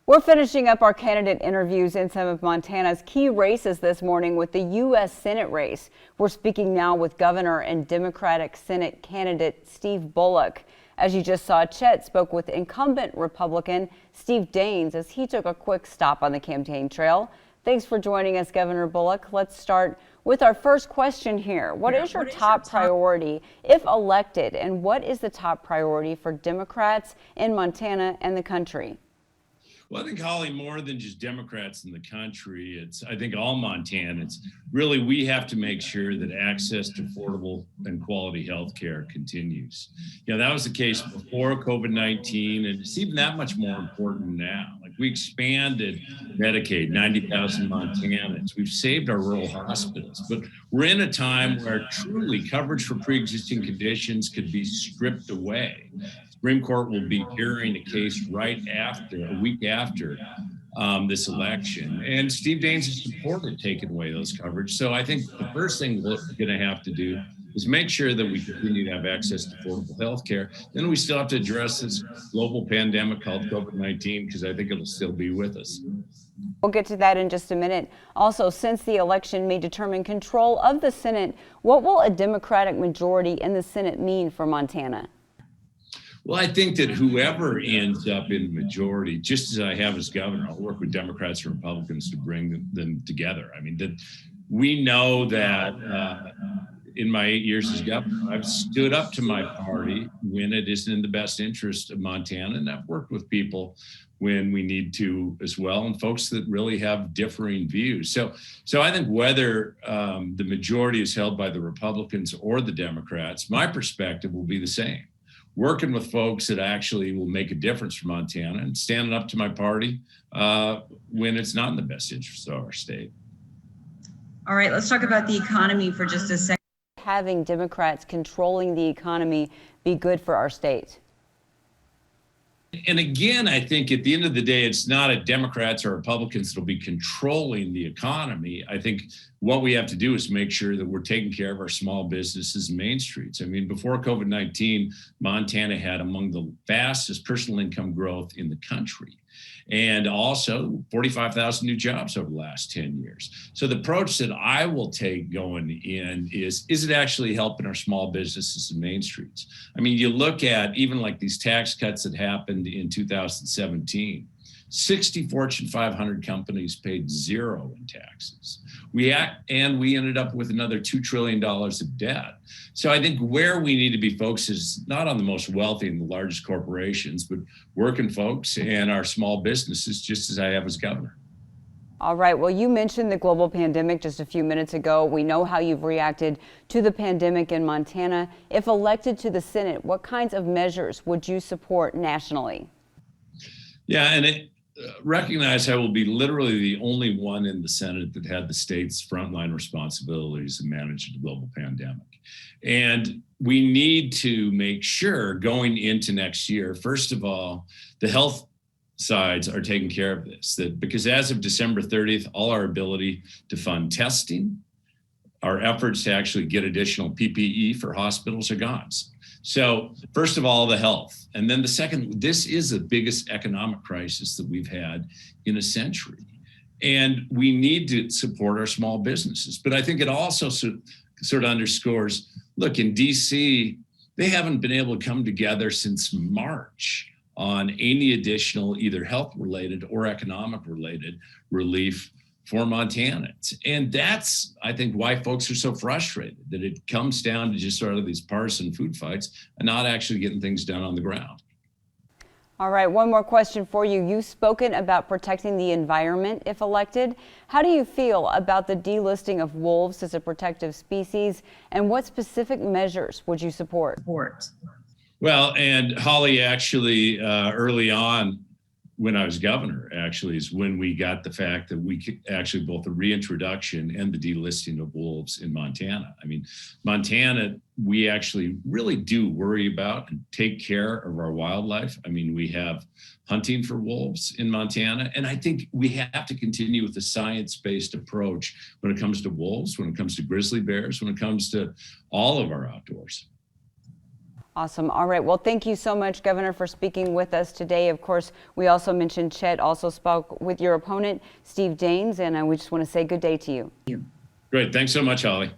We're finishing up our candidate interviews in some of Montana's key races this morning with the U.S. Senate race. We're speaking now with Governor and Democratic Senate candidate Steve Bullock. As you just saw, Chet spoke with incumbent Republican Steve Daines as he took a quick stop on the campaign trail. Thanks for joining us, Governor Bullock. Let's start with our first question here. What is your top priority if elected, and what is the top priority for Democrats in Montana and the country? Well, I think, Holly, more than just Democrats in the country, I think all Montanans, really, we have to make sure that access to affordable and quality health care continues. That was the case before COVID-19, and it's even that much more important now. Like, we expanded Medicaid, 90,000 Montanans. We've saved our rural hospitals, but we're in a time where truly coverage for pre-existing conditions could be stripped away. Supreme Court will be hearing a case a week after this election. And Steve Daines has supported taking away those coverage. So I think the first thing we're going to have to do is make sure that we continue to have access to affordable health care. Then we still have to address this global pandemic called COVID-19, because I think it'll still be with us. We'll get to that in just a minute. Also, since the election may determine control of the Senate, what will a Democratic majority in the Senate mean for Montana? Well, I think that whoever ends up in the majority, just as I have as governor, I'll work with Democrats and Republicans to bring them together. I mean, we know that in my 8 years as governor, I've stood up to my party when it isn't in the best interest of Montana, and I've worked with people when we need to as well, and folks that really have differing views. So I think whether the majority is held by the Republicans or the Democrats, my perspective will be the same. Working with folks that actually will make a difference for Montana and standing up to my party when it's not in the best interest of our state. All right, let's talk about the economy for just a second. Having Democrats controlling the economy be good for our state? And again, I think at the end of the day, it's not a Democrats or Republicans that'll be controlling the economy. I think what we have to do is make sure that we're taking care of our small businesses and main streets. I mean, before COVID-19, Montana had among the fastest personal income growth in the country, and also 45,000 new jobs over the last 10 years. So the approach that I will take going in is it actually helping our small businesses and main streets? I mean, you look at even like these tax cuts that happened in 2017, 60 Fortune 500 companies paid zero in taxes. We ended up with another $2 trillion of debt. So I think where we need to be focused is not on the most wealthy and the largest corporations, but working folks and our small businesses, just as I have as governor. All right. Well, you mentioned the global pandemic just a few minutes ago. We know how you've reacted to the pandemic in Montana. If elected to the Senate, what kinds of measures would you support nationally? Yeah, and recognize I will be literally the only one in the Senate that had the state's frontline responsibilities in managing the global pandemic. And we need to make sure going into next year, first of all, the health sides are taking care of this, because as of December 30th, all our ability to fund testing, our efforts to actually get additional PPE for hospitals are gone. So first of all, the health. And then the second, this is the biggest economic crisis that we've had in a century. And we need to support our small businesses. But I think it also sort of underscores, look, in DC, they haven't been able to come together since March on any additional either health related or economic related relief for Montanans. And that's, I think, why folks are so frustrated, that it comes down to just sort of these partisan food fights and not actually getting things done on the ground. All right, one more question for you. You've spoken about protecting the environment if elected. How do you feel about the delisting of wolves as a protective species, and what specific measures would you support? Well, and Holly, actually, early on, when I was governor, actually, is when we got the fact that we could actually both the reintroduction and the delisting of wolves in Montana. I mean, Montana, we actually really do worry about and take care of our wildlife. I mean, we have hunting for wolves in Montana, and I think we have to continue with the science-based approach when it comes to wolves, when it comes to grizzly bears, when it comes to all of our outdoors. Awesome. All right. Well, thank you so much, Governor, for speaking with us today. Of course, we also mentioned Chet also spoke with your opponent, Steve Daines, and we just want to say good day to you. Great. Thanks so much, Holly.